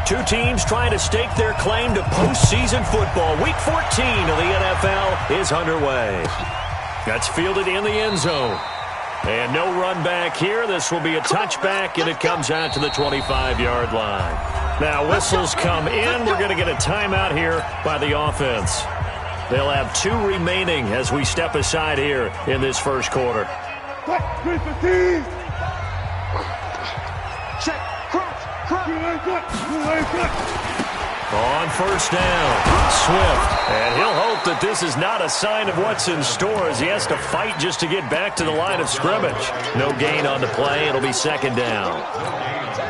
Two teams trying to stake their claim to postseason football. Week 14 of the NFL is underway. That's fielded in the end zone. And no run back here. This will be a touchback, and it comes out to the 25-yard line. Now, whistles come in. We're going to get a timeout here by the offense. They'll have 2 remaining as we step aside here in this first quarter. On first down, Swift. And he'll hope that this is not a sign of what's in store as he has to fight just to get back to the line of scrimmage. No gain on the play. It'll be second down.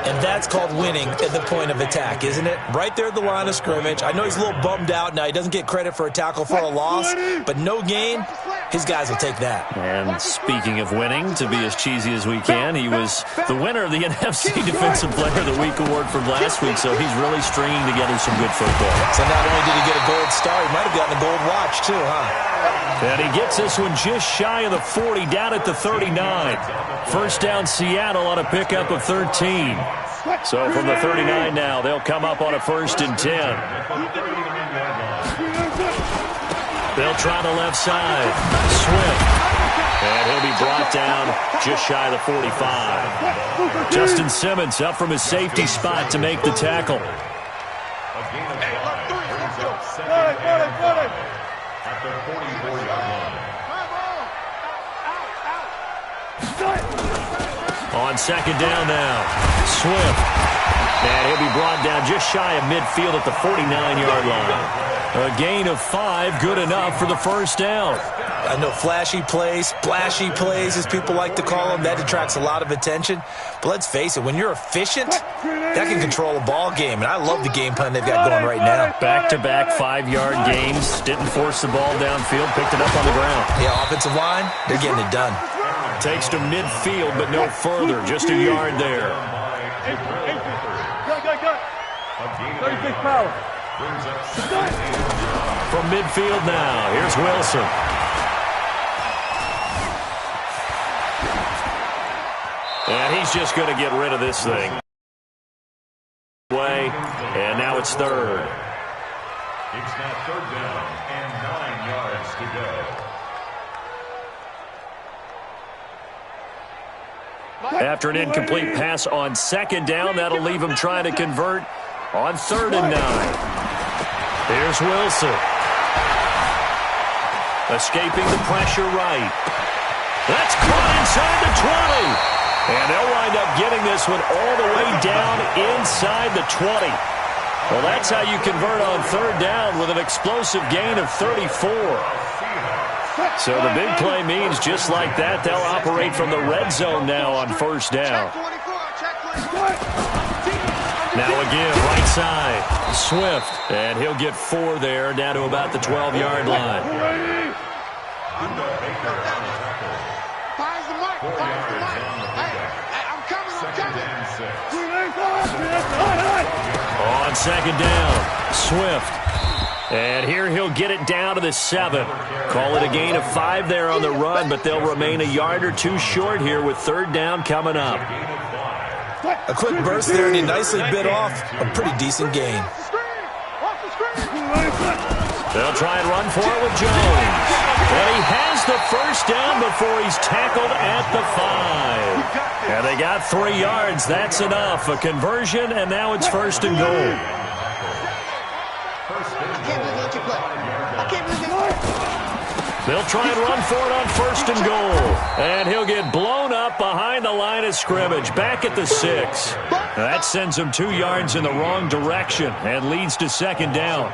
And that's called winning at the point of attack, isn't it? Right there at the line of scrimmage. I know he's a little bummed out now. He doesn't get credit for a tackle for a loss, but no gain, his guys will take that. And speaking of winning, to be as cheesy as we can, he was the winner of the NFC Defensive Player of the Week award from last week, so he's really stringing together some good football. So not only did he get a gold star, he might have gotten a gold watch too, huh? And he gets this one just shy of the 40, down at the 39. First down Seattle on a pickup of 13. So from the 39 now, they'll come up on a 1st and 10. They'll try the left side. Swift. And he'll be brought down just shy of the 45. Justin Simmons up from his safety spot to make the tackle. On second down now, Swift. And he'll be brought down just shy of midfield at the 49-yard line. A gain of 5, good enough for the first down. I know flashy plays, splashy plays, as people like to call them, that attracts a lot of attention. But let's face it, when you're efficient, that can control a ball game. And I love the game plan they've got going right now. Back-to-back 5-yard gains. Didn't force the ball downfield, picked it up on the ground. Yeah, offensive line, they're getting it done. Takes to midfield, but no further. Just a yard there. From midfield now, here's Wilson. And he's just going to get rid of this thing. And now it's third. It's now third down and 9 yards to go. After an incomplete pass on second down, that'll leave him trying to convert on 3rd and 9. Here's Wilson. Escaping the pressure right. That's caught inside the 20. And they'll wind up getting this one all the way down inside the 20. Well, that's how you convert on 3rd down with an explosive gain of 34. So the big play means just like that, they'll operate from the red zone now on first down. Now again, right side, Swift. And he'll get 4 there, down to about the 12-yard line. On second down, Swift. And here he'll get it down to the 7. Call it a gain of 5 there on the run, but they'll remain a yard or 2 short here with 3rd down coming up. A quick burst there, and he nicely bit off a pretty decent gain. They'll try and run for it with Jones. And he has the first down before he's tackled at the 5. And they got 3 yards. That's enough. A conversion, and now it's 1st and goal. They'll try and run for it on 1st and goal. And he'll get blown up behind the line of scrimmage, back at the 6. That sends him 2 yards in the wrong direction and leads to 2nd down.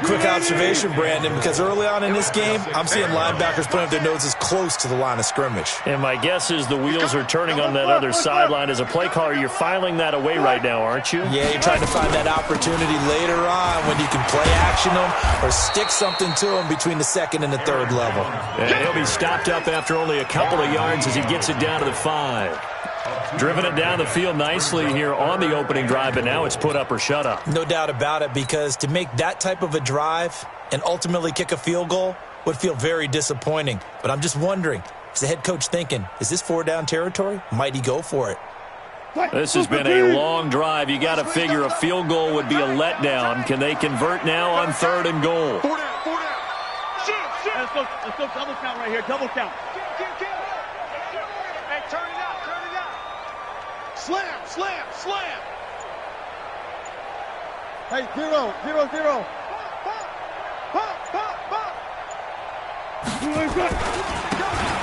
Quick observation, Brandon, because early on in this game, I'm seeing linebackers putting up their noses close to the line of scrimmage. And my guess is the wheels are turning on that other sideline. As a play caller, you're filing that away right now, aren't you? Yeah, you're trying to find that opportunity later on when you can play action them or stick something to them between the 2nd and the 3rd level. And he'll be stopped up after only a couple of yards as he gets it down to the 5. Driven it down the field nicely here on the opening drive, but now it's put up or shut up. No doubt about it, because to make that type of a drive and ultimately kick a field goal would feel very disappointing. But I'm just wondering, is the head coach thinking, is this 4-down territory? Might he go for it? This has been a long drive. You got to figure a field goal would be a letdown. Can they convert now on 3rd and goal? 4 down, 4 down. Let's go double count right here. Double count. Hey, turn it out. Turn it out. Slam, slam, slam. Hey, 0, 0, 0.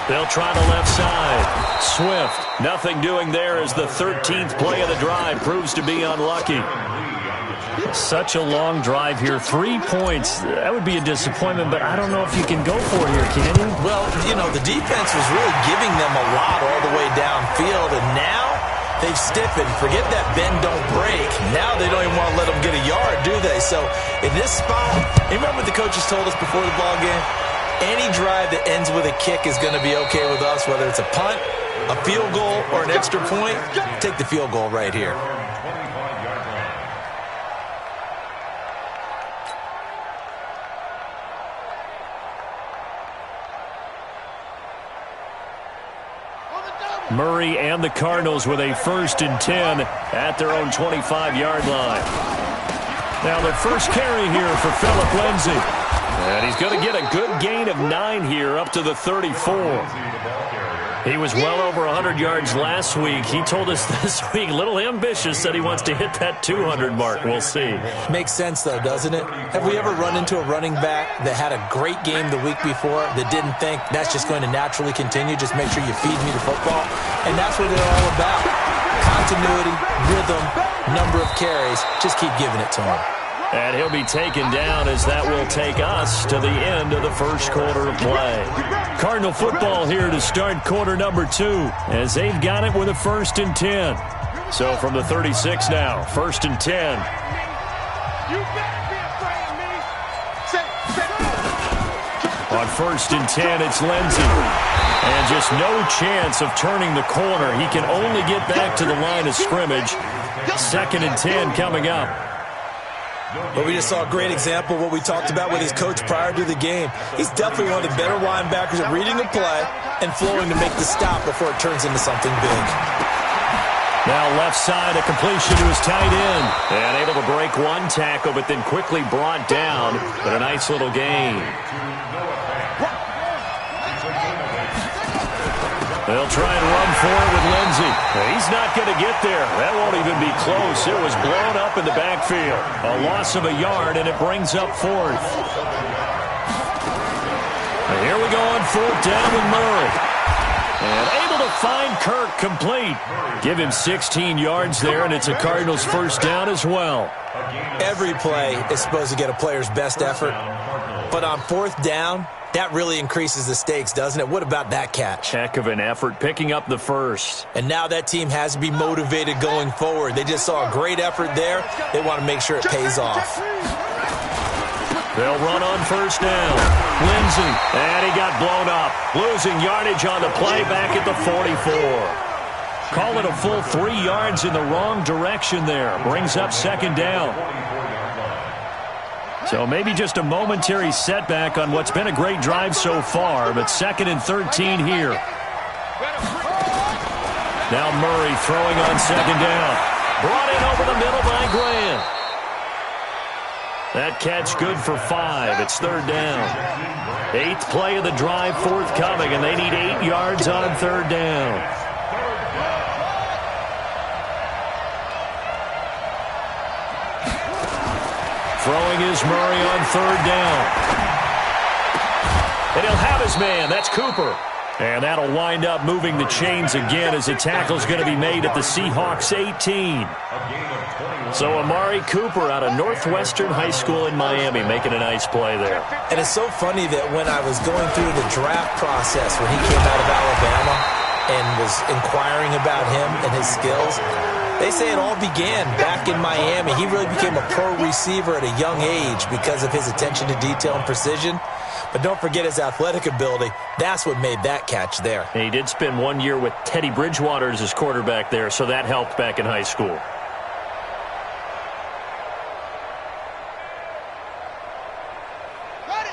They'll try the left side. Swift, nothing doing there as the 13th play of the drive proves to be unlucky. Such a long drive here. 3 points. That would be a disappointment, but I don't know if you can go for it here, can you? Well, you know, the defense was really giving them a lot all the way downfield, and now they've stiffened. Forget that bend, don't break. Now they don't even want to let them get a yard, do they? So in this spot, remember what the coaches told us before the ball game? Any drive that ends with a kick is going to be okay with us, whether it's a punt, a field goal, or an extra point. Take the field goal right here. Murray and the Cardinals with a 1st and 10 at their own 25-yard line. Now the first carry here for Phillip Lindsay. And he's going to get a good gain of 9 here up to the 34. He was well over 100 yards last week. He told us this week, a little ambitious, said he wants to hit that 200 mark. We'll see. Makes sense, though, doesn't it? Have we ever run into a running back that had a great game the week before that didn't think that's just going to naturally continue? Just make sure you feed me the football. And that's what they're all about. Continuity, rhythm, number of carries. Just keep giving it to him. And he'll be taken down as that will take us to the end of the first quarter of play. Cardinal football here to start quarter number 2 as they've got it with a 1st and 10. So from the 36 now, 1st and 10. You better be afraid of me. On 1st and 10, it's Lindsay. And just no chance of turning the corner. He can only get back to the line of scrimmage. 2nd and 10 coming up. But we just saw a great example of what we talked about with his coach prior to the game. He's definitely one of the better linebackers at reading a play and flowing to make the stop before it turns into something big. Now left side, a completion to his tight end. And able to break one tackle, but then quickly brought down. But a nice little gain. They'll try and run for it with Lindsay. He's not going to get there. That won't even be close. It was blown up in the backfield. A loss of a yard, and it brings up 4th. And here we go on 4th down with Murray. And able to find Kirk complete. Give him 16 yards there, and it's a Cardinals 1st down as well. Every play is supposed to get a player's best effort. But on 4th down, that really increases the stakes, doesn't it? What about that catch? Heck of an effort, picking up the 1st. And now that team has to be motivated going forward. They just saw a great effort there. They want to make sure it pays off. They'll run on 1st down. Lindsay, and he got blown up. Losing yardage on the play back at the 44. Call it a full 3 yards in the wrong direction there. Brings up 2nd down. So maybe just a momentary setback on what's been a great drive so far, but 2nd and 13 here. Now Murray throwing on 2nd down. Brought in over the middle by Graham. That catch good for 5. It's 3rd down. 8th play of the drive forthcoming, and they need 8 yards on 3rd down. Throwing is Murray on 3rd down. And he'll have his man. That's Cooper. And that'll wind up moving the chains again as the tackle's going to be made at the Seahawks 18. So Amari Cooper out of Northwestern High School in Miami making a nice play there. And it's so funny that when I was going through the draft process when he came out of Alabama and was inquiring about him and his skills, they say it all began back in Miami. He really became a pro receiver at a young age because of his attention to detail and precision. But don't forget his athletic ability. That's what made that catch there. And he did spend 1 year with Teddy Bridgewater as his quarterback there, so that helped back in high school.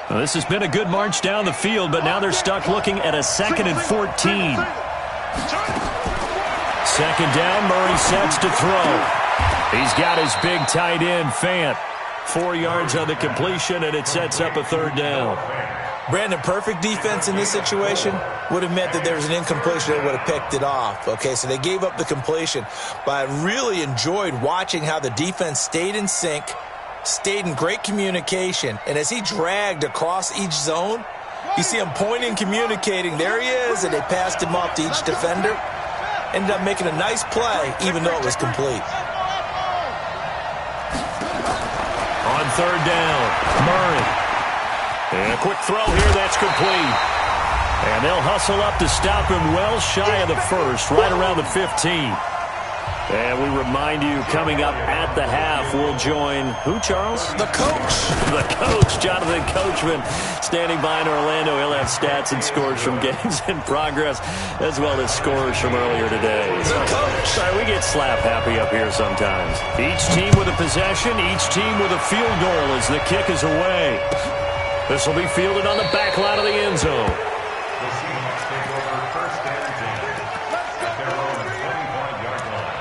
Well, this has been a good march down the field, but now they're stuck looking at a 2nd and 14. Second down, Murray sets to throw. He's got his big tight end, Fant. 4 yards on the completion, and it sets up a third down. Brandon, perfect defense in this situation would have meant that there was an incompletion that would have picked it off. Okay, so they gave up the completion, but I really enjoyed watching how the defense stayed in sync, stayed in great communication, and as he dragged across each zone, you see him pointing, communicating. There he is, and they passed him off to each defender. Ended up making a nice play, even though it was complete. On third down, Murray. And a quick throw here, that's complete. And they'll hustle up to stop him well shy of the first, right around the 15. And we remind you, coming up at the half, we'll join who, Charles? The coach. The coach, Jonathan Coachman, standing by in Orlando. He'll have stats and scores from games in progress, as well as scores from earlier today. The coach. Sorry, we get slap happy up here sometimes. Each team with a possession, each team with a field goal as the kick is away. This will be fielded on the back line of the end zone. The Seahawks take over first and 10 at their own 25-yard line.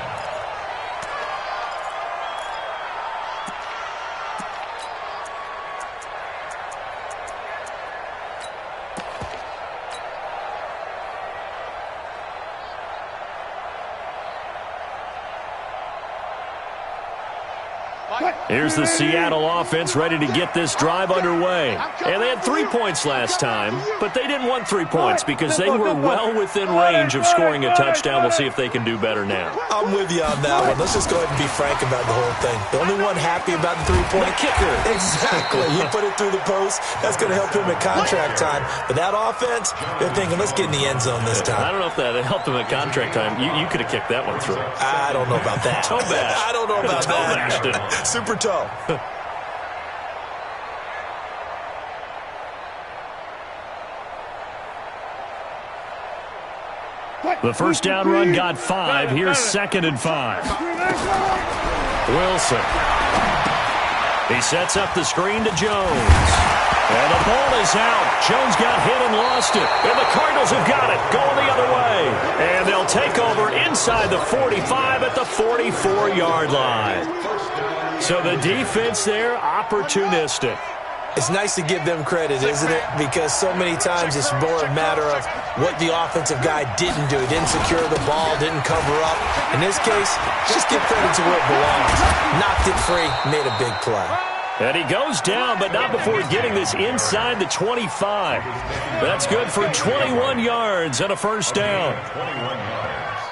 Here's the Seattle offense ready to get this drive underway. And they had 3 points last time, but they didn't want 3 points because they were well within range of scoring a touchdown. We'll see if they can do better now. I'm with you on that one. Let's just go ahead and be frank about the whole thing. The only one happy about the three-point kicker. Exactly. You put it through the post. That's going to help him at contract time. But that offense, they're thinking, let's get in the end zone this time. I don't know if that helped him at contract time. You could have kicked that one through. I don't know about that. Toe bash. I don't know about Toe that. bashed it. Super toe. The first down run got 5. Here's 2nd and 5. Wilson. He sets up the screen to Jones. And the ball is out. Jones got hit and lost it. And the Cardinals have got it, going the other way. And they'll take over inside the 45 at the 44-yard line. So the defense there, opportunistic. It's nice to give them credit, isn't it? Because so many times it's more a matter of what the offensive guy didn't do. He didn't secure the ball, didn't cover up. In this case, just give credit to where it belongs. Knocked it free, made a big play. And he goes down, but not before getting this inside the 25. That's good for 21 yards and a first down. 21 yards.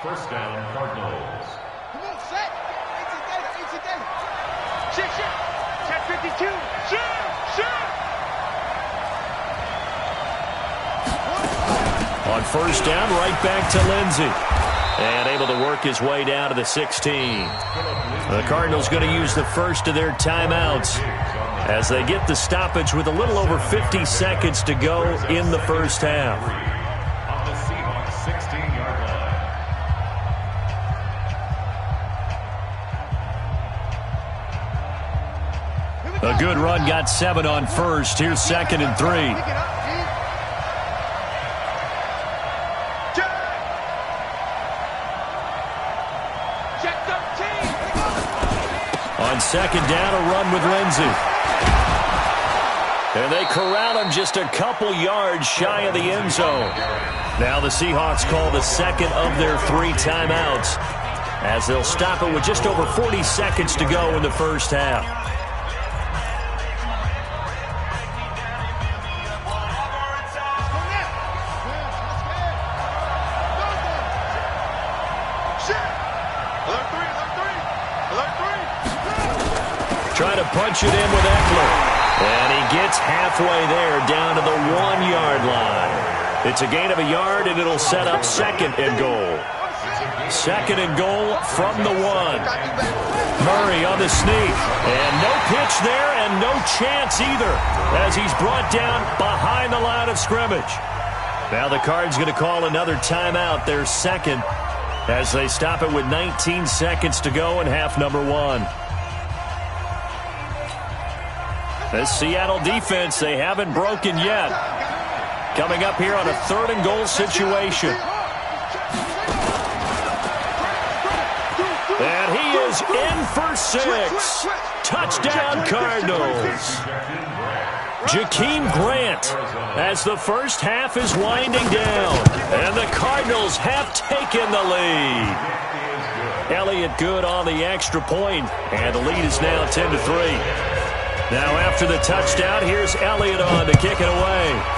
First down, Cardinals. Come on, set. Easy data. Shit. Check 52. Shoot. On first down, right back to Lindsey. And able to work his way down to the 16. The Cardinals going to use the first of their timeouts as they get the stoppage with a little over 50 seconds to go in the first half. On the Seahawks 16-yard line. A good run got 7 on first. Here's 2nd and 3. On second down, a run with Lindsey. And they corral him just a couple yards shy of the end zone. Now the Seahawks call the second of their 3 timeouts as they'll stop it with just over 40 seconds to go in the first half. Trying to punch it in with Eckler. And he gets halfway there down to the 1-yard line. It's a gain of a yard, and it'll set up 2nd and goal. 2nd and goal from the 1. Murray on the sneak. And no pitch there and no chance either as he's brought down behind the line of scrimmage. Now the Cards going to call another timeout, their 2nd, as they stop it with 19 seconds to go in half number 1. This Seattle defense, they haven't broken yet. Coming up here on a 3rd and goal situation. goes in for 6. Touchdown, Cardinals. Jakeem Grant as the first half is winding down. And the Cardinals have taken the lead. Elliott good on the extra point, and the lead is now 10-3. Now after the touchdown, here's Elliott on to kick it away.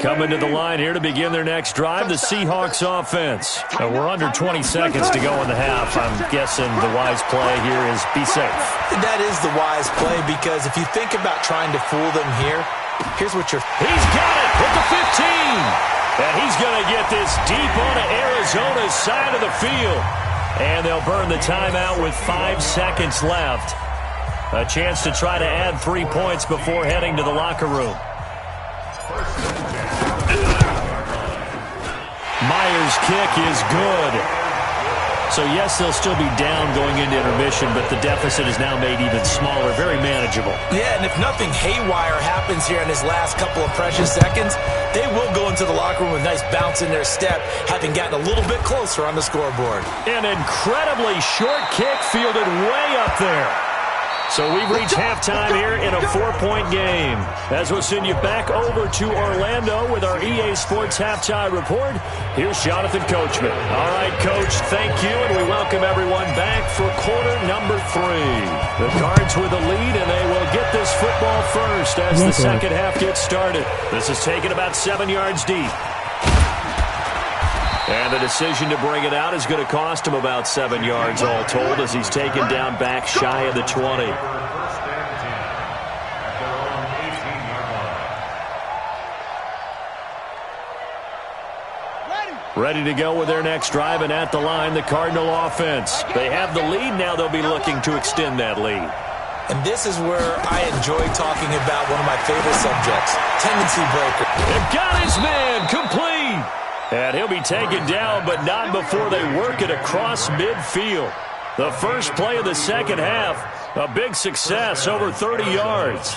Coming to the line here to begin their next drive, the Seahawks offense. We're under 20 seconds to go in the half. I'm guessing the wise play here is be safe. That is the wise play, because if you think about trying to fool them here, here's what you're... He's got it at the 15. And he's going to get this deep onto Arizona's side of the field. And they'll burn the timeout with 5 seconds left. A chance to try to add 3 points before heading to the locker room. Myers' kick is good. So, yes, they'll still be down going into intermission, but the deficit is now made even smaller, very manageable. Yeah, and if nothing haywire happens here in his last couple of precious seconds, they will go into the locker room with a nice bounce in their step, having gotten a little bit closer on the scoreboard. An incredibly short kick fielded way up there. So we've reached halftime here in a 4-point game. As we'll send you back over to Orlando with our EA Sports Halftime Report, here's Jonathan Coachman. All right, Coach, thank you, and we welcome everyone back for quarter number 3. The Cards with the lead, and they will get this football first as the second half gets started. This is taken about 7 yards deep. And the decision to bring it out is going to cost him about 7 yards all told, as he's taken down back shy of the 20. Ready to go with their next drive, and at the line, the Cardinal offense. They have the lead. Now they'll be looking to extend that lead. And this is where I enjoy talking about one of my favorite subjects, tendency breaker. They've got his man complete. And he'll be taken down, but not before they work it across midfield. The first play of the second half, a big success, over 30 yards.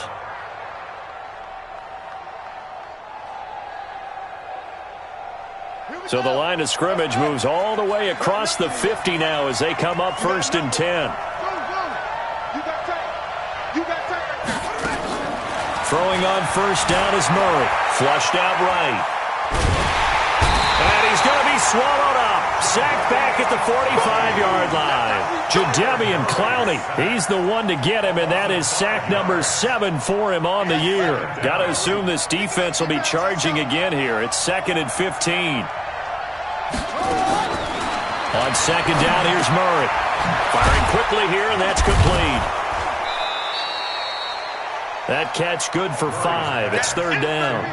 So the line of scrimmage moves all the way across the 50 now as they come up 1st and 10. Throwing on first down is Murray. Flushed out right. And he's going to be swallowed up. Sacked back at the 45-yard line. Jadeveon Clowney, he's the one to get him, and that is sack number 7 for him on the year. Got to assume this defense will be charging again here. It's 2nd and 15. On second down, here's Murray. Firing quickly here, and that's complete. That catch good for 5. It's 3rd down.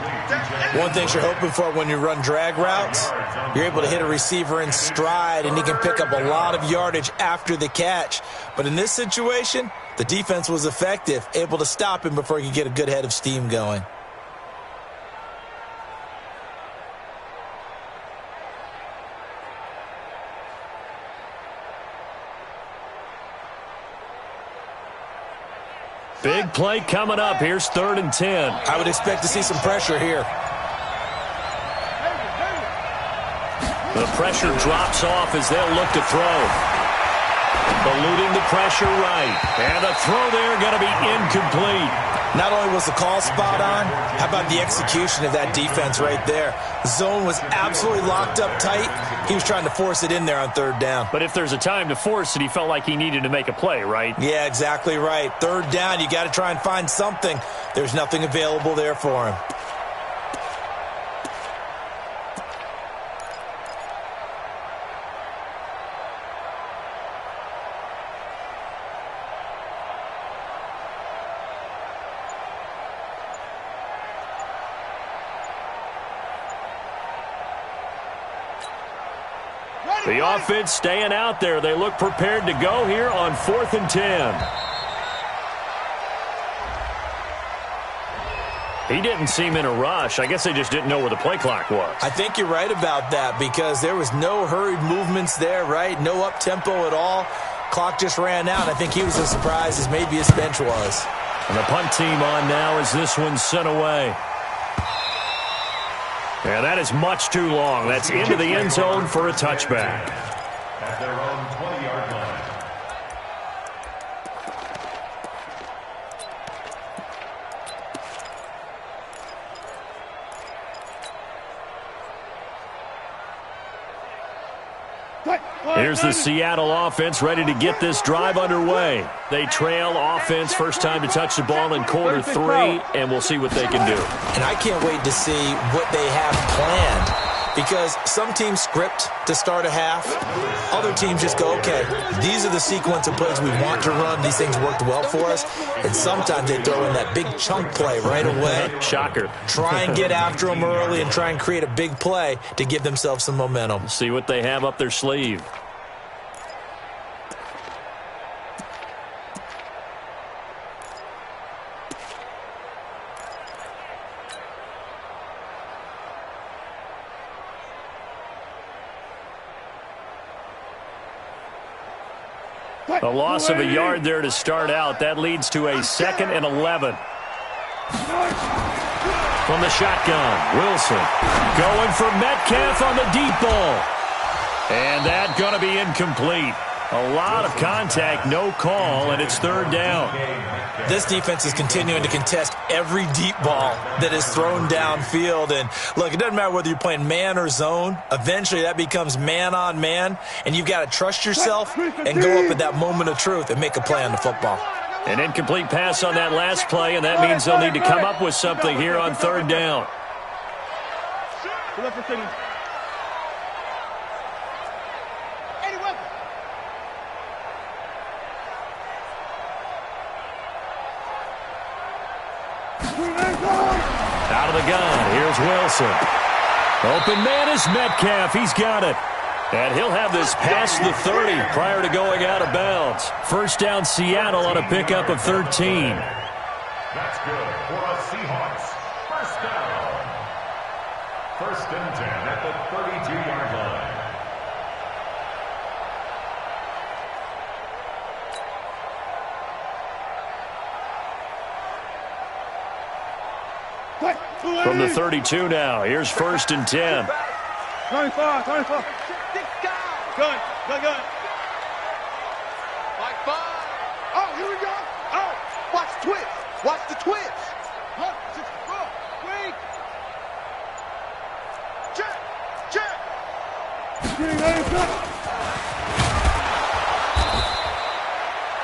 One thing you're hoping for when you run drag routes, you're able to hit a receiver in stride, and he can pick up a lot of yardage after the catch. But in this situation, the defense was effective, able to stop him before he could get a good head of steam going. Big play coming up. Here's 3rd and 10. I would expect to see some pressure here. The pressure drops off as they'll look to throw. Eluding the pressure right. And the throw there going to be incomplete. Not only was the call spot on, how about the execution of that defense right there? The zone was absolutely locked up tight. He was trying to force it in there on 3rd down. But if there's a time to force it, he felt like he needed to make a play, right? Yeah, exactly right. 3rd down, you got to try and find something. There's nothing available there for him. The offense staying out there. They look prepared to go here on 4th and 10. He didn't seem in a rush. I guess they just didn't know where the play clock was. I think you're right about that because there was no hurried movements there, right? No up-tempo at all. Clock just ran out. I think he was as surprised as maybe his bench was. And the punt team on now as this one's sent away. And that is much too long. That's into the end zone for a touchback. At their own 20-yard line. Here's the Seattle offense ready to get this drive underway. They trail offense first time to touch the ball in quarter 3, and we'll see what they can do. And I can't wait to see what they have planned because some teams script to start a half. Other teams just go, okay, these are the sequence of plays we want to run. These things worked well for us. And sometimes they throw in that big chunk play right away. Shocker. Try and get after them early and try and create a big play to give themselves some momentum. See what they have up their sleeve. A loss of a yard there to start out. That leads to a 2nd and 11. From the shotgun, Wilson going for Metcalf on the deep ball. And that going to be incomplete. A lot of contact, no call, and it's 3rd down. This defense is continuing to contest every deep ball that is thrown downfield. And, look, it doesn't matter whether you're playing man or zone. Eventually, that becomes man-on-man, and you've got to trust yourself and go up at that moment of truth and make a play on the football. An incomplete pass on that last play, and that means they'll need to come up with something here on 3rd down. Out of the gun, here's Wilson. Open man is Metcalf. He's got it. And he'll have this past the 30 prior to going out of bounds. First down, Seattle on a pickup of 13. That's good for the Seahawks. First down. 1st and 10 at the 32-yard line. From the 32 now, here's 1st and 10. 25. Gun. Like 5. Oh, here we go. Oh, watch the twist. Watch the twist. Look, wait. Check.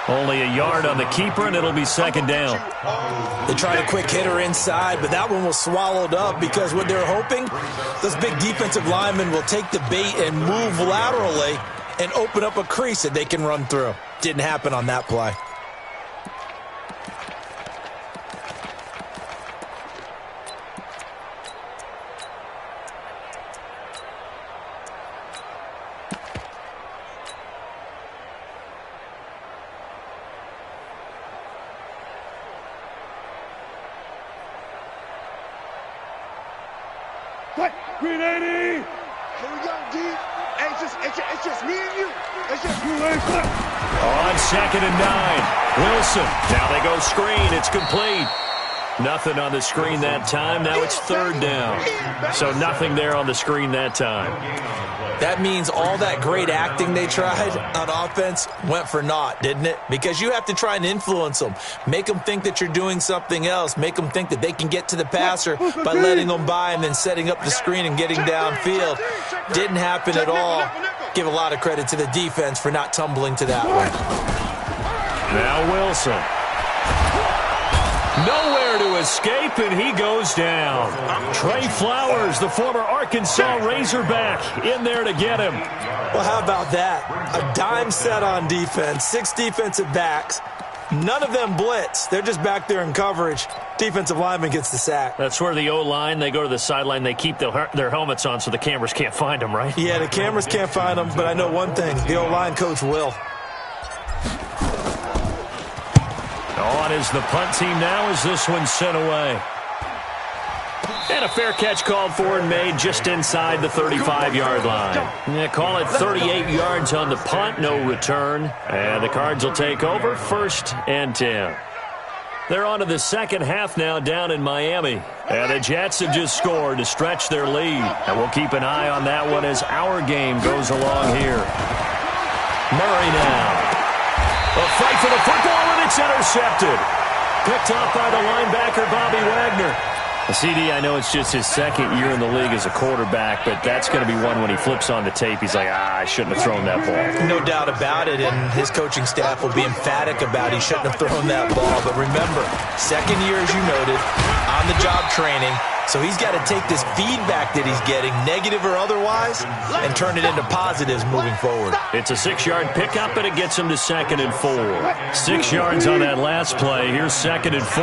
Only a yard on the keeper, and it'll be 2nd down. They tried a quick hitter inside, but that one was swallowed up because what they're hoping, those big defensive linemen will take the bait and move laterally and open up a crease that they can run through. Didn't happen on that play. Green 80. Here we go, D. It's just me and you. It's just you. On 2nd and 9, Wilson. Now they go screen. It's complete. Nothing on the screen that time. Now it's 3rd down. So nothing there on the screen that time. That means all that great acting they tried on offense went for naught, didn't it? Because you have to try and influence them. Make them think that you're doing something else. Make them think that they can get to the passer by letting them by and then setting up the screen and getting downfield. Didn't happen at all. Give a lot of credit to the defense for not tumbling to that one. Now Wilson. Nowhere to escape, and he goes down. Trey Flowers, the former Arkansas Razorback, in there to get him. Well, how about that? A dime set on defense, 6 defensive backs. None of them blitz. They're just back there in coverage. Defensive lineman gets the sack. That's where the O-line, they go to the sideline, they keep their helmets on so the cameras can't find them, right? Yeah, the cameras can't find them, but I know one thing. The O-line coach will. On is the punt team now as this one's sent away. And a fair catch called for and made just inside the 35-yard line. Yeah, call it 38 yards on the punt, no return. And the Cards will take over, 1st and 10. They're on to the second half now down in Miami. And the Jets have just scored to stretch their lead. And we'll keep an eye on that one as our game goes along here. Murray now. A fight for the football, and it's intercepted. Picked up by the linebacker, Bobby Wagner. CD, I know it's just his second year in the league as a quarterback, but that's going to be one when he flips on the tape. He's like, I shouldn't have thrown that ball. No doubt about it, and his coaching staff will be emphatic about he shouldn't have thrown that ball. But remember, second year, as you noted, on-the-job training, so he's got to take this feedback that he's getting, negative or otherwise, and turn it into positives moving forward. It's a 6-yard pickup, and it gets him to 2nd and 4. 6 yards on that last play. Here's 2nd and 4.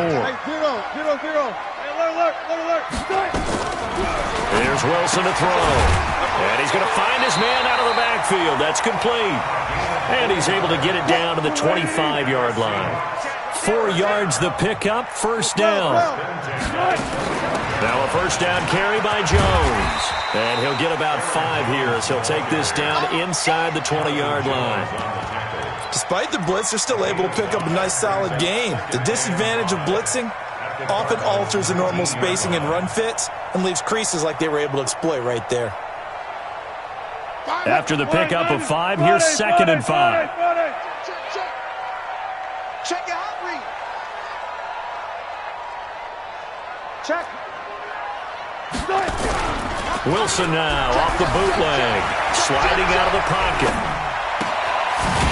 Here's Wilson to throw. And he's going to find his man out of the backfield. That's complete. And he's able to get it down to the 25-yard line. 4 yards the pickup, 1st down. Now a 1st down carry by Jones. And he'll get about 5 here as he'll take this down inside the 20-yard line. Despite the blitz, they're still able to pick up a nice solid gain. The disadvantage of blitzing often alters the normal spacing and run fits and leaves creases like they were able to exploit right there. After the pickup of 5, here's 2nd and 5. Check your hot read. Check. Wilson now off the bootleg. Sliding out of the pocket.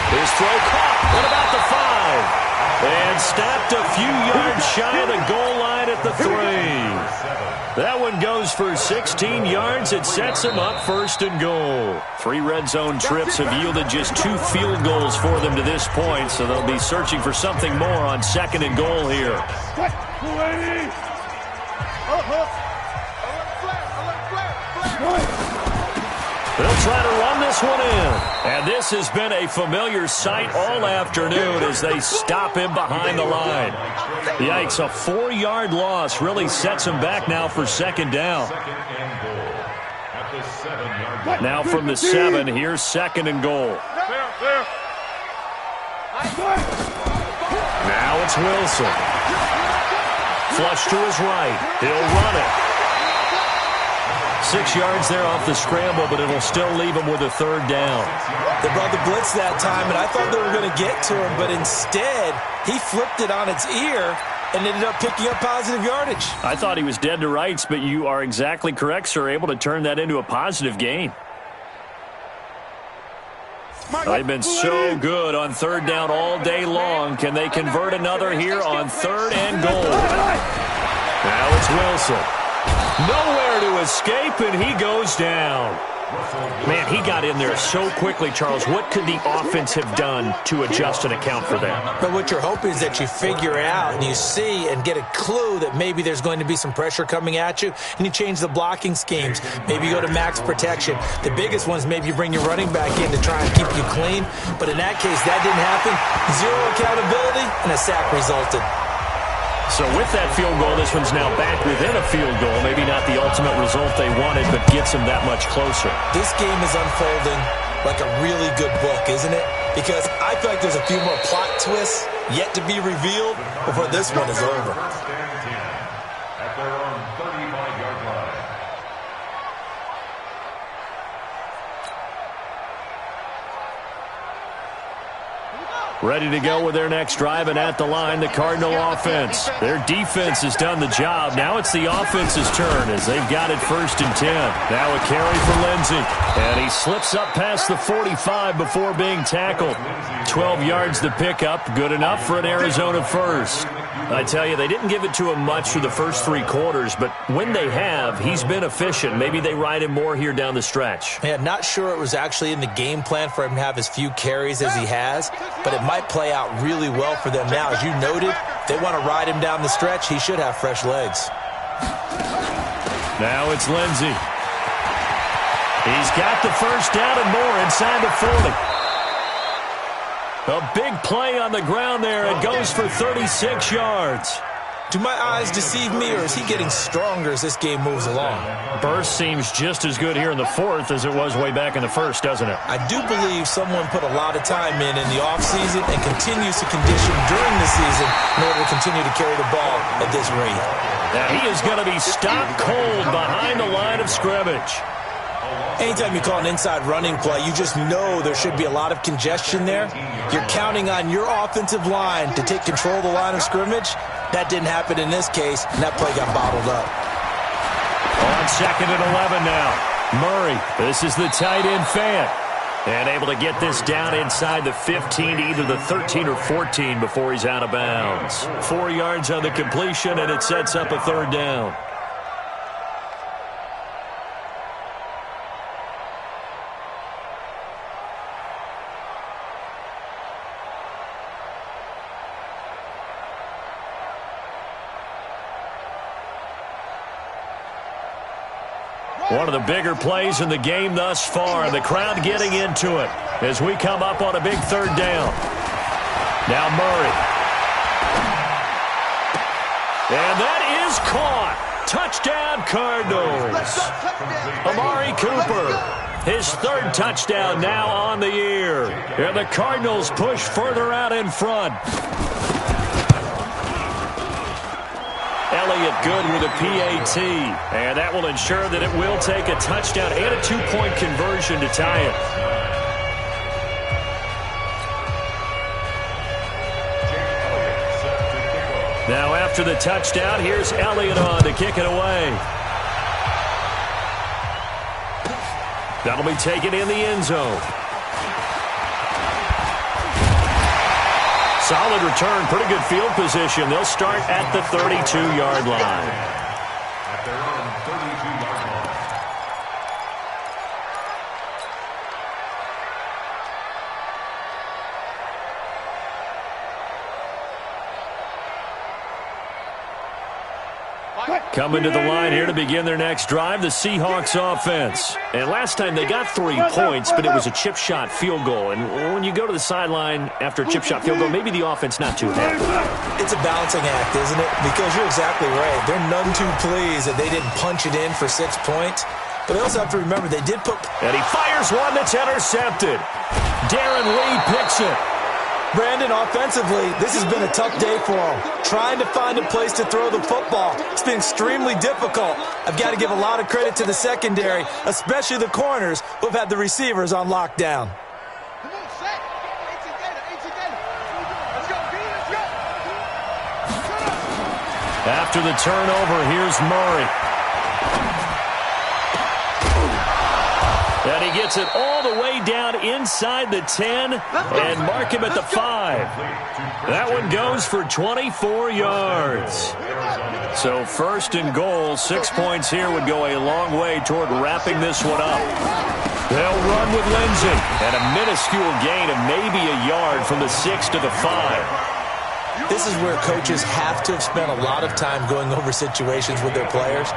His throw caught. What about the 5? And stopped a few yards shy of the goal line at the 3. That one goes for 16 yards. It sets him up 1st and goal. 3 red zone trips have yielded just 2 field goals for them to this point, so they'll be searching for something more on 2nd and goal here. They'll try to run this one in. And this has been a familiar sight all afternoon as they stop him behind the line. Yikes, a 4-yard loss really sets him back now for 2nd down. Now from the 7, here's 2nd and goal. Now it's Wilson. Flush to his right. He'll run it. 6 yards there off the scramble, but it'll still leave him with a 3rd down. They brought the blitz that time, and I thought they were going to get to him, but instead, he flipped it on its ear and ended up picking up positive yardage. I thought he was dead to rights, but you are exactly correct, sir, able to turn that into a positive gain. They've been so good on 3rd down all day long. Can they convert another here on 3rd and goal? Now it's Wilson. Nowhere to escape, and he goes down. Man, he got in there so quickly, Charles. What could the offense have done to adjust and account for that? But what you're hoping is that you figure out and you see and get a clue that maybe there's going to be some pressure coming at you, and you change the blocking schemes. Maybe you go to max protection. The biggest ones, maybe you bring your running back in to try and keep you clean. But in that case, that didn't happen. 0 accountability, and a sack resulted. So with that field goal, this one's now back within a field goal. Maybe not the ultimate result they wanted, but gets them that much closer. This game is unfolding like a really good book, isn't it? Because I feel like there's a few more plot twists yet to be revealed before this one is over. At their own 35-yard line. Ready to go with their next drive, and at the line, the Cardinal offense. Their defense has done the job. Now it's the offense's turn as they've got it 1st and 10. Now a carry for Lindsey. And he slips up past the 45 before being tackled. 12 yards the pickup. Good enough for an Arizona first. I tell you, they didn't give it to him much for the first 3 quarters, but when they have, he's been efficient. Maybe they ride him more here down the stretch. Yeah, not sure it was actually in the game plan for him to have as few carries as he has, but it might play out really well for them now. As you noted, if they want to ride him down the stretch, he should have fresh legs. Now it's Lindsey. He's got the 1st down and more inside the 40. A big play on the ground there. It goes for 36 yards. Do my eyes deceive me, or is he getting stronger as this game moves along? Burst seems just as good here in the fourth as it was way back in the first, doesn't it? I do believe someone put a lot of time in the offseason and continues to condition during the season in order to continue to carry the ball at this rate. Now he is going to be stopped cold behind the line of scrimmage. Anytime you call an inside running play, you just know there should be a lot of congestion there. You're counting on your offensive line to take control of the line of scrimmage. That didn't happen in this case, and that play got bottled up. On 2nd and 11 now. Murray, this is the tight end fan. And able to get this down inside the 15 to either the 13 or 14 before he's out of bounds. 4 yards on the completion, and it sets up a 3rd down. One of the bigger plays in the game thus far. The crowd getting into it as we come up on a big 3rd down. Now Murray. And that is caught. Touchdown Cardinals. Amari Cooper. His 3rd touchdown now on the year. And the Cardinals push further out in front. Elliott good with a PAT, and that will ensure that it will take a touchdown and a 2-point conversion to tie it. Now after the touchdown, here's Elliott on to kick it away. That'll be taken in the end zone. Solid return, pretty good field position. They'll start at the 32-yard line. At their own 32-yard line. Coming to the line here to begin their next drive, the Seahawks offense. And last time they got 3 points, but it was a chip shot field goal. And when you go to the sideline after a chip shot field goal, maybe the offense not too happy. It's a balancing act, isn't it? Because you're exactly right. They're none too pleased that they didn't punch it in for 6 points. But they also have to remember they did put... And he fires one that's intercepted. Darren Lee picks it. Brandon, offensively, this has been a tough day for him. Trying to find a place to throw the football. It's been extremely difficult. I've got to give a lot of credit to the secondary, especially the corners who have had the receivers on lockdown. Come on, set. Let's go, B, let's go. After the turnover, here's Murray. And he gets it all the way down inside the 10 and mark him at the 5. That one goes for 24 yards. So 1st and goal, 6 points here would go a long way toward wrapping this one up. They'll run with Lindsey. And a minuscule gain of maybe a yard from the 6 to the 5. This is where coaches have to have spent a lot of time going over situations with their players,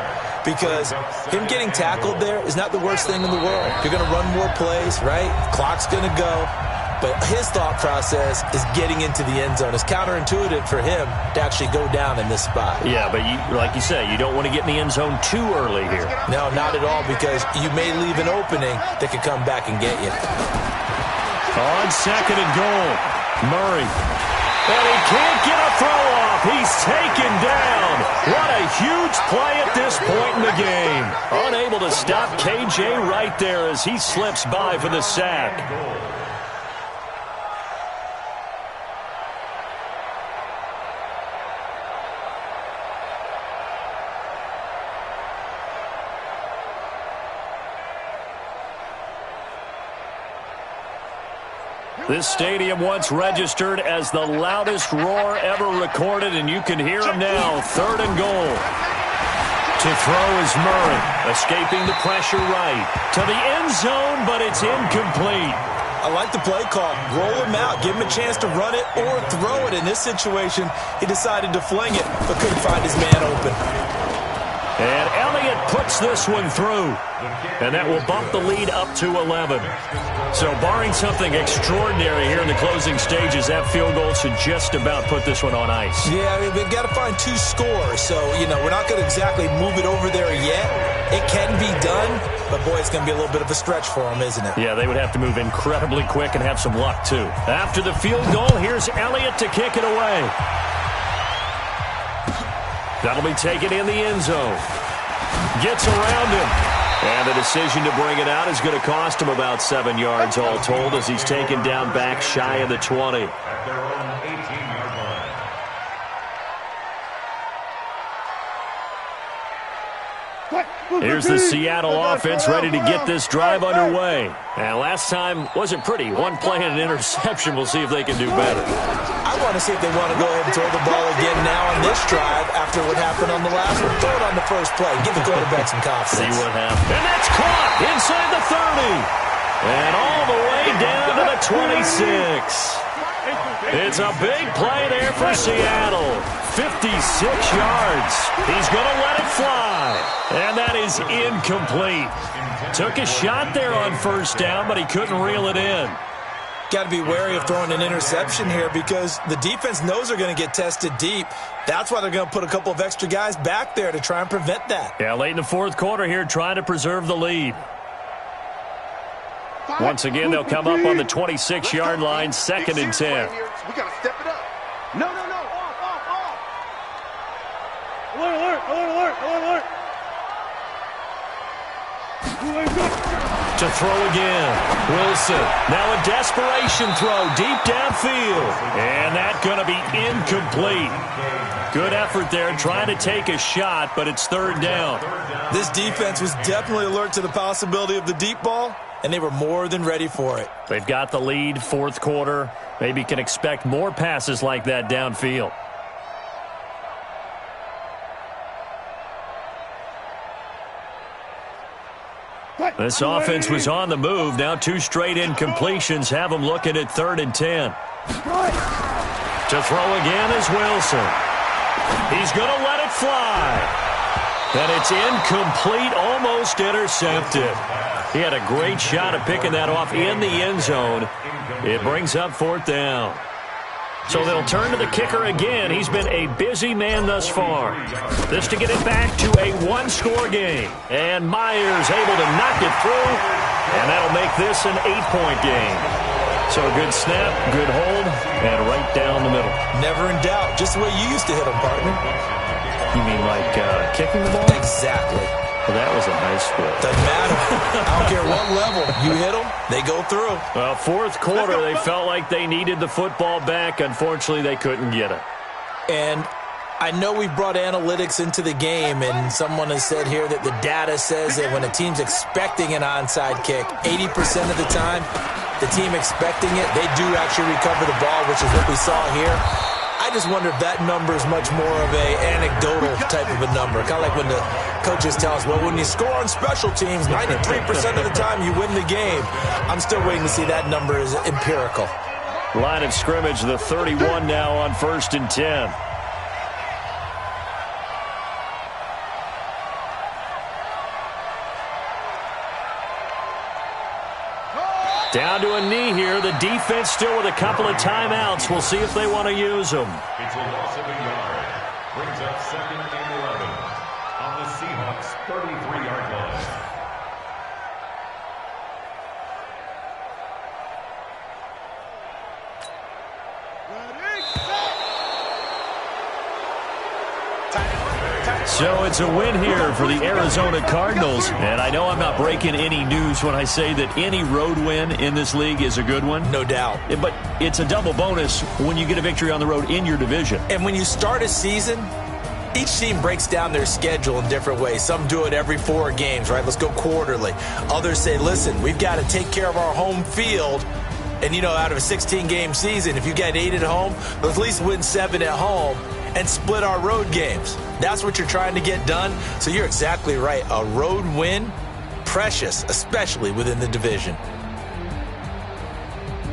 because him getting tackled there is not the worst thing in the world. You're going to run more plays, right? Clock's going to go. But his thought process is getting into the end zone. It's counterintuitive for him to actually go down in this spot. Yeah, but like you say, you don't want to get in the end zone too early here. No, not at all, because you may leave an opening that could come back and get you. On 2nd and goal, Murray. And he can't get a throw off. He's taken down. What a huge play at this point in the game. Unable to stop KJ right there as he slips by for the sack. This stadium once registered as the loudest roar ever recorded, and you can hear him now. 3rd and goal. To throw is Murray, escaping the pressure right. To the end zone, but it's incomplete. I like the play call. Roll him out. Give him a chance to run it or throw it. In this situation, he decided to fling it, but couldn't find his man open. And Elliott puts this one through. And that will bump the lead up to 11. So barring something extraordinary here in the closing stages, that field goal should just about put this one on ice. Yeah, I mean, we've got to find 2 scores. So, we're not going to exactly move it over there yet. It can be done, but, boy, it's going to be a little bit of a stretch for them, isn't it? Yeah, they would have to move incredibly quick and have some luck, too. After the field goal, here's Elliott to kick it away. That'll be taken in the end zone. Gets around him. And the decision to bring it out is going to cost him about 7 yards all told as he's taken down back shy of the 20. At their own 18-yard line. Here's the Seattle offense ready to get this drive underway. And last time wasn't pretty. One play and an interception. We'll see if they can do better. I want to see if they want to go ahead and throw the ball again now on this drive after what happened on the last one. Throw it on the first play. Give the quarterback some confidence. See what happens. And that's caught inside the 30. And all the way down to the 26. It's a big play there for Seattle. 56 yards. He's going to let it fly. And that is incomplete. Took a shot there on first down, but he couldn't reel it in. Got to be wary of throwing an interception here because the defense knows they're going to get tested deep. That's why they're going to put a couple of extra guys back there to try and prevent that. Yeah, late in the fourth quarter here, trying to preserve the lead. Once again, they'll come up on the 26-yard line, 2nd and 10. We got to step it up. No. Off. Alert. To throw again. Wilson. Now a desperation throw deep downfield. And that's going to be incomplete. Good effort there trying to take a shot, but it's 3rd down. This defense was definitely alert to the possibility of the deep ball, and they were more than ready for it. They've got the lead, 4th quarter. Maybe can expect more passes like that downfield. This offense was on the move. Now 2 straight incompletions have them looking at 3rd and 10. To throw again is Wilson. He's going to let it fly. And it's incomplete, almost intercepted. He had a great shot at picking that off in the end zone. It brings up 4th down. So they'll turn to the kicker again. He's been a busy man thus far. This to get it back to a 1-score game. And Myers able to knock it through. And that'll make this an 8-point game. So a good snap, good hold, and right down the middle. Never in doubt. Just the way you used to hit them, partner. You mean like kicking the ball? Exactly. Well, that was a high score. Doesn't matter. I don't care what level. You hit them, they go through. Well, 4th quarter, they felt like they needed the football back. Unfortunately, they couldn't get it. And I know we brought analytics into the game, and someone has said here that the data says that when a team's expecting an onside kick, 80% of the time, the team expecting it, they do actually recover the ball, which is what we saw here. I just wonder if that number is much more of a anecdotal type of a number. Kind of like when the coaches tell us, well, when you score on special teams, 93% of the time you win the game. I'm still waiting to see that number is empirical. Line of scrimmage, the 31 now on 1st and 10. Down to a knee here. The defense still with a couple of timeouts. We'll see if they want to use them. It's a loss of a yard. Brings up 2nd and 11 on the Seahawks' 33-yard line. So it's a win here for the Arizona Cardinals. And I know I'm not breaking any news when I say that any road win in this league is a good one. No doubt. But it's a double bonus when you get a victory on the road in your division. And when you start a season, each team breaks down their schedule in different ways. Some do it every 4 games, right? Let's go quarterly. Others say, listen, we've got to take care of our home field. And, out of a 16-game season, if you get 8 at home, let's at least win 7 at home and split our road games. That's what you're trying to get done. So you're exactly right. A road win, precious, especially within the division.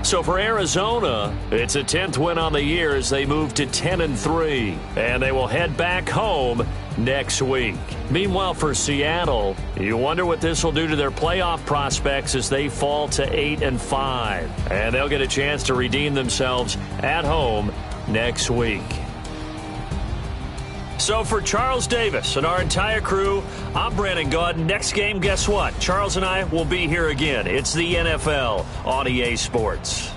So for Arizona, it's a 10th win on the year as they move to 10-3, and they will head back home next week. Meanwhile, for Seattle, you wonder what this will do to their playoff prospects as they fall to 8-5, and they'll get a chance to redeem themselves at home next week. So for Charles Davis and our entire crew, I'm Brandon Gaudin. Next game, guess what? Charles and I will be here again. It's the NFL on EA Sports.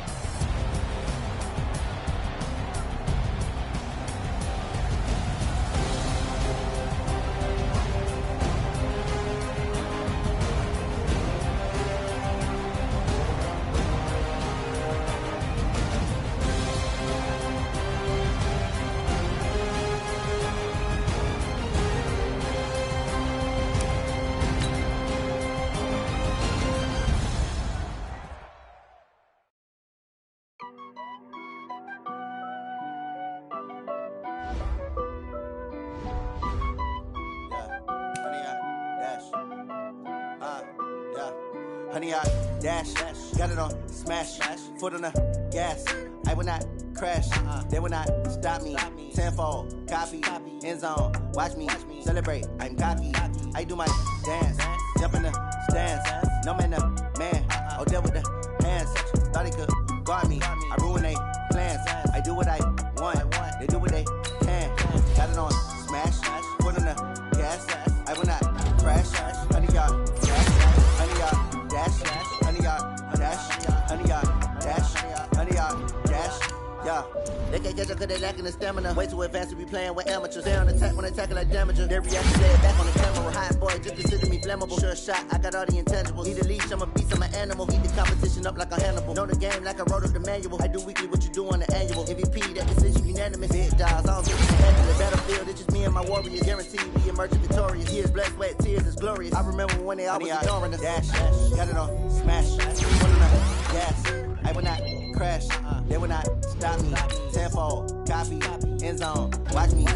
Honey, I dash, got it on smash, foot on the gas. I will not crash, they will not stop me. Tenfold, copy, end zone, watch me celebrate. I'm cocky, I do my dance, jump in the stands. No man, the man, oh, deal with the hands. Thought he could guard me, I ruin they plans. I do what I want, they do what they can. Got it on smash, foot on the gas. I will not crash, honey, y'all dash, honey, y'all dash, honey, y'all dash, honey, y'all dash, honey, y'all dash, yeah. They can't catch up cause they lacking the stamina. Way too advanced to be playing with amateurs. They on attack when they tackle like damager. They react to lay it back on the camera. Hot boy, just consider me flammable. Sure shot, I got all the intangibles. Need a leash, I'm a beast, I'm an animal. Heat the competition up like a Hannibal. Know the game like I wrote up the manual. I do weekly what you do on the annual. MVP, that decision unanimous. Big dogs, I don't think you can handle the battlefield. It's just me and my warriors. Guaranteed we emerging victorious. Years, blood, sweat, tears, it's glorious. I remember when they always ignoring us. Dash, got it on smash. One on the gas. I will not crash, they will not stop me. Tenfold, copy, end zone, watch me